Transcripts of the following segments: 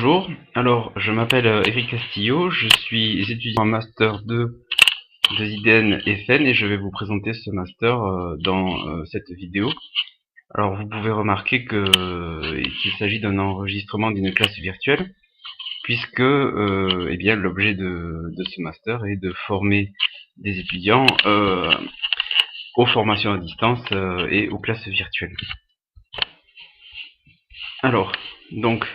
Bonjour, alors je m'appelle Eric Castillo, je suis étudiant en Master 2 de IDN FN et je vais vous présenter ce Master dans cette vidéo. Alors vous pouvez remarquer qu'il s'agit d'un enregistrement d'une classe virtuelle, puisque eh bien, l'objet de ce Master est de former des étudiants aux formations à distance et aux classes virtuelles. Alors, donc,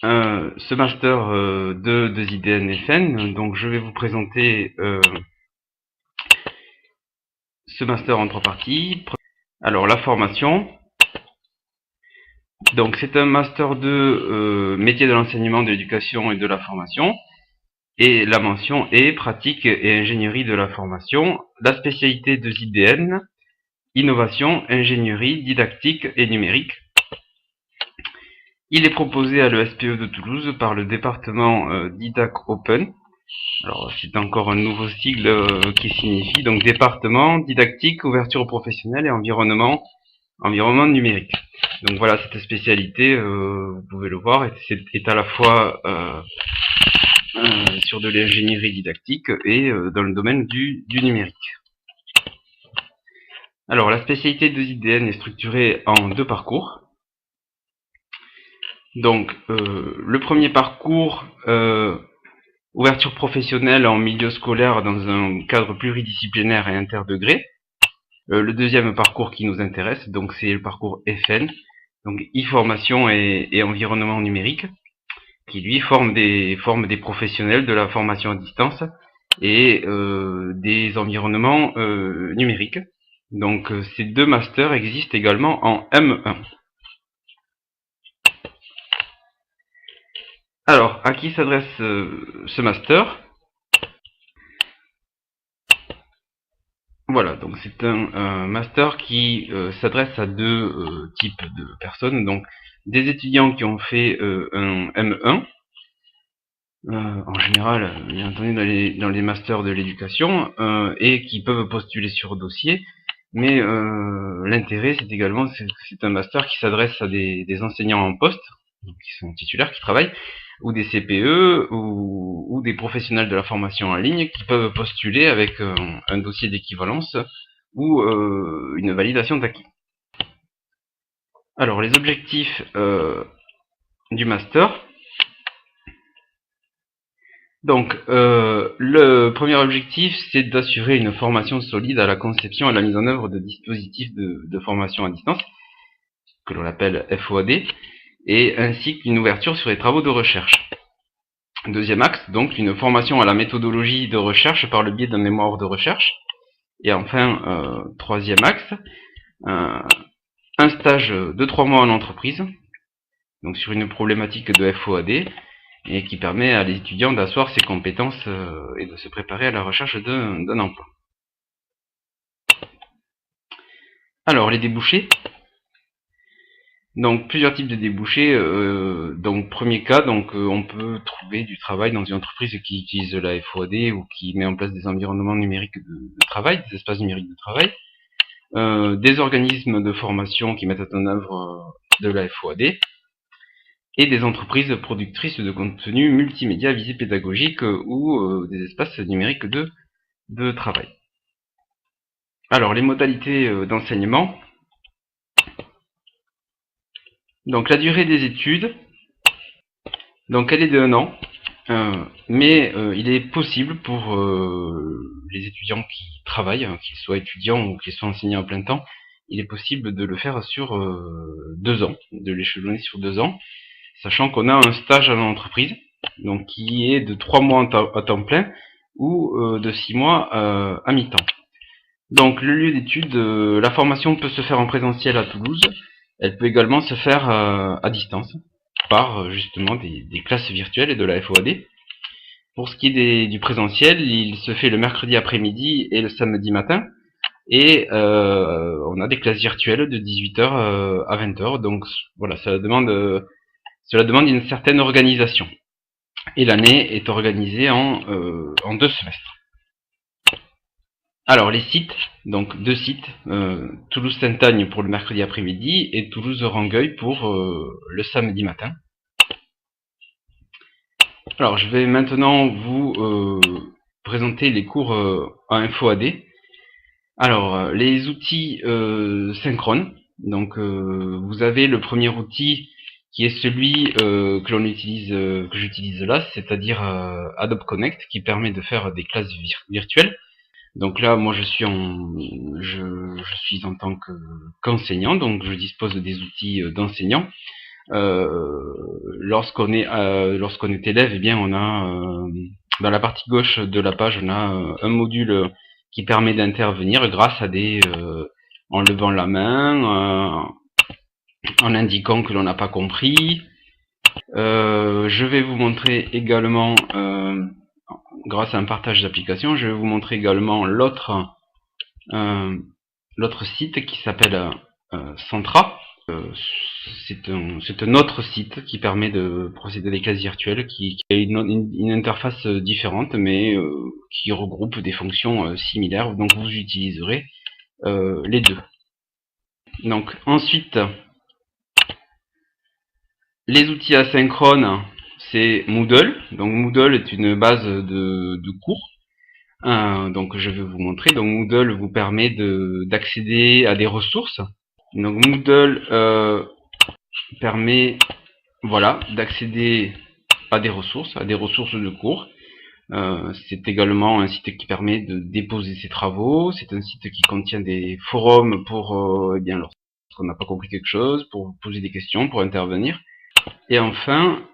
ce master de IDN FN, donc je vais vous présenter ce master en trois parties. Alors la formation, donc c'est un master de métier de l'enseignement, de l'éducation et de la formation, et la mention est pratique et ingénierie de la formation, la spécialité de IDN, innovation, ingénierie, didactique et numérique. Il est proposé à l'ESPE de Toulouse par le département Didac Open. Alors c'est encore un nouveau sigle qui signifie donc département, didactique, ouverture professionnelle et environnement numérique. Donc voilà, cette spécialité, vous pouvez le voir, est à la fois sur de l'ingénierie didactique et dans le domaine du numérique. Alors la spécialité de IDN est structurée en deux parcours. Donc le premier parcours, ouverture professionnelle en milieu scolaire dans un cadre pluridisciplinaire et interdegré. Le deuxième parcours qui nous intéresse, donc c'est le parcours FN, donc e-formation et environnement numérique, qui lui forme des professionnels de la formation à distance et des environnements numériques. Donc ces deux masters existent également en M1. Alors, à qui s'adresse ce master? Voilà, donc c'est un master qui s'adresse à deux types de personnes, donc des étudiants qui ont fait un M1, en général, bien entendu dans les masters de l'éducation, et qui peuvent postuler sur dossier, mais l'intérêt c'est également c'est un master qui s'adresse à des enseignants en poste, donc qui sont titulaires, qui travaillent, ou des CPE, ou des professionnels de la formation en ligne qui peuvent postuler avec un dossier d'équivalence ou une validation d'acquis. Alors, les objectifs du master. Donc, le premier objectif, c'est d'assurer une formation solide à la conception et à la mise en œuvre de dispositifs de formation à distance, que l'on appelle FOAD, et ainsi qu'une ouverture sur les travaux de recherche. Deuxième axe, donc, une formation à la méthodologie de recherche par le biais d'un mémoire de recherche. Et enfin, troisième axe, un stage de 3 mois en entreprise, donc sur une problématique de FOAD, et qui permet à l'étudiant d'asseoir ses compétences et de se préparer à la recherche d'un emploi. Alors, les débouchés. Donc plusieurs types de débouchés. Donc premier cas, donc on peut trouver du travail dans une entreprise qui utilise la FOAD ou qui met en place des environnements numériques de travail, des espaces numériques de travail, des organismes de formation qui mettent en œuvre de la FOAD, et des entreprises productrices de contenu multimédia à visée pédagogique ou des espaces numériques de travail. Alors les modalités d'enseignement. Donc la durée des études, donc elle est de 1 an, mais il est possible pour les étudiants qui travaillent, qu'ils soient étudiants ou qu'ils soient enseignants à plein temps, il est possible de le faire sur 2 ans, de l'échelonner sur 2 ans, sachant qu'on a un stage à l'entreprise, donc qui est de 3 mois à temps plein ou de 6 mois à mi-temps. Donc le lieu d'études, la formation peut se faire en présentiel à Toulouse, elle peut également se faire à distance, par justement des classes virtuelles et de la FOAD. Pour ce qui est du présentiel, il se fait le mercredi après-midi et le samedi matin, et on a des classes virtuelles de 18h à 20h, donc voilà, cela demande une certaine organisation. Et l'année est organisée en 2 semestres. Alors les sites, donc 2 sites, Toulouse-Sainte-Agne pour le mercredi après-midi et Toulouse-Rangueil pour le samedi matin. Alors, je vais maintenant vous présenter les cours à InfoAD. Alors, les outils synchrones. Donc, vous avez le premier outil qui est celui que l'on utilise, que j'utilise là, c'est-à-dire Adobe Connect, qui permet de faire des classes virtuelles. Donc là, moi, je suis en tant qu'enseignant, donc je dispose des outils d'enseignant. Lorsqu'on est élève, eh bien, on a dans la partie gauche de la page, on a un module qui permet d'intervenir grâce à en levant la main, en indiquant que l'on n'a pas compris. Je vais vous montrer également, grâce à un partage d'application, je vais vous montrer également l'autre site qui s'appelle Centra. C'est un autre site qui permet de procéder à des classes virtuelles, qui a une interface différente, mais qui regroupe des fonctions similaires, donc vous utiliserez les deux. Donc ensuite, les outils asynchrones, c'est Moodle. Donc Moodle est une base de cours. Donc je vais vous montrer. Donc Moodle vous permet d'accéder à des ressources. Donc Moodle permet, voilà, d'accéder à des ressources de cours. C'est également un site qui permet de déposer ses travaux. C'est un site qui contient des forums pour, eh bien, lorsqu'on n'a pas compris quelque chose, pour poser des questions, pour intervenir. Et enfin,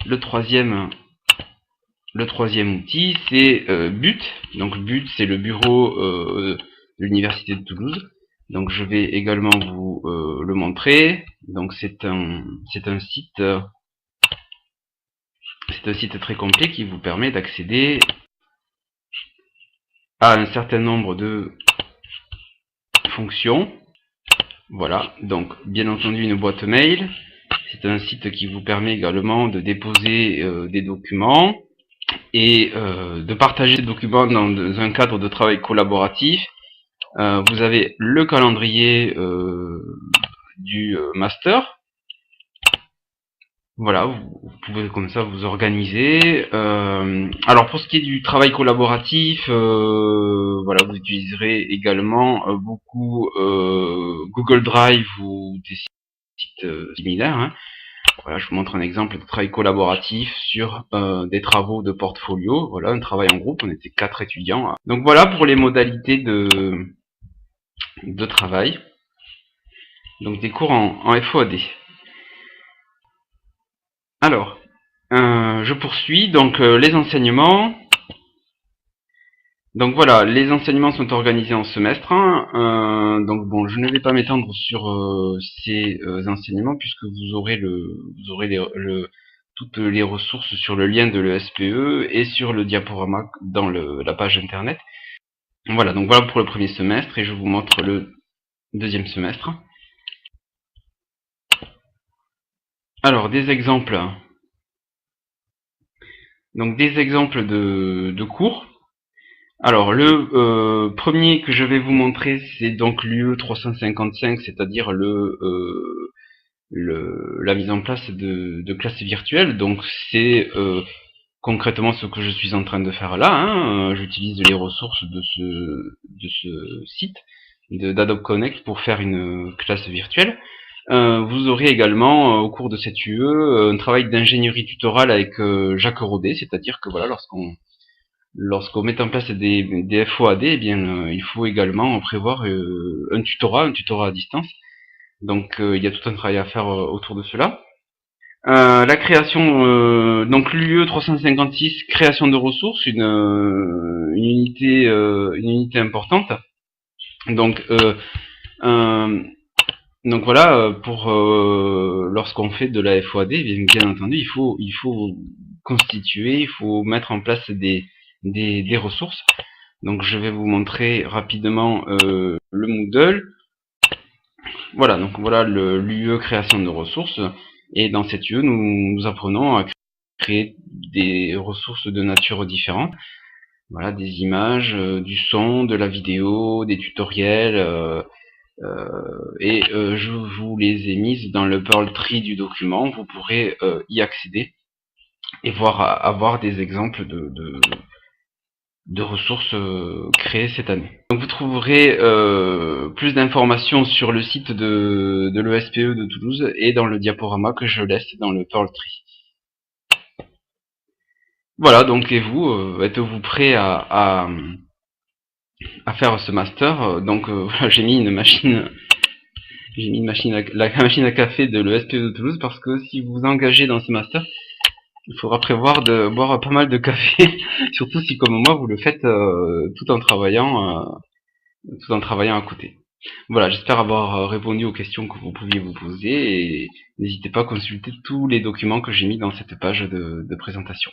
le troisième outil, c'est BUT. Donc BUT, c'est le bureau de l'Université de Toulouse. Donc je vais également vous le montrer. Donc c'est un site très complet qui vous permet d'accéder à un certain nombre de fonctions. Voilà, donc bien entendu une boîte mail. C'est un site qui vous permet également de déposer des documents et de partager ces documents dans un cadre de travail collaboratif. Vous avez le calendrier du master. Voilà, vous pouvez comme ça vous organiser. Alors pour ce qui est du travail collaboratif, voilà, vous utiliserez également beaucoup Google Drive ou des sites similaires. Hein. Voilà, je vous montre un exemple de travail collaboratif sur des travaux de portfolio. Voilà, un travail en groupe, on était 4 étudiants. Donc voilà pour les modalités de travail. Donc des cours en FOAD. Alors, je poursuis. Donc les enseignements. Donc voilà, les enseignements sont organisés en semestre. Hein. Donc bon, je ne vais pas m'étendre sur ces enseignements puisque vous aurez toutes les ressources sur le lien de l'ESPE et sur le diaporama dans la page internet. Voilà, donc voilà pour le premier semestre et je vous montre le deuxième semestre. Alors, des exemples. Donc des exemples de cours. Alors le premier que je vais vous montrer, c'est donc l'UE 355, c'est-à-dire la mise en place de classes virtuelles. Donc c'est concrètement ce que je suis en train de faire là. Hein. J'utilise les ressources de ce site d'Adobe Connect pour faire une classe virtuelle. Vous aurez également au cours de cette UE un travail d'ingénierie tutorale avec Jacques Rodet, c'est-à-dire que voilà, lorsqu'on met en place des FOAD, eh bien, il faut également prévoir un tutorat à distance. Donc il y a tout un travail à faire autour de cela. La création, donc l'UE 356, création de ressources, une unité importante. Donc voilà, pour lorsqu'on fait de la FOAD, bien entendu, il faut constituer, il faut mettre en place des ressources. Donc je vais vous montrer rapidement le Moodle. Voilà, donc voilà l'UE création de ressources. Et dans cette UE, nous apprenons à créer des ressources de nature différente. Voilà, des images, du son, de la vidéo, des tutoriels. Je vous les ai mises dans le Perl Tree du document. Vous pourrez y accéder. et avoir des exemples de ressources créées cette année. Donc vous trouverez plus d'informations sur le site de l'ESPE de Toulouse et dans le diaporama que je laisse dans le Pearl Tree. Voilà, donc et vous, êtes-vous prêt à faire ce master? Donc voilà, j'ai mis une machine la machine à café de l'ESPE de Toulouse parce que si vous vous engagez dans ce master, il faudra prévoir de boire pas mal de café, surtout si comme moi vous le faites tout en travaillant à côté. Voilà, j'espère avoir répondu aux questions que vous pouviez vous poser et n'hésitez pas à consulter tous les documents que j'ai mis dans cette page de présentation.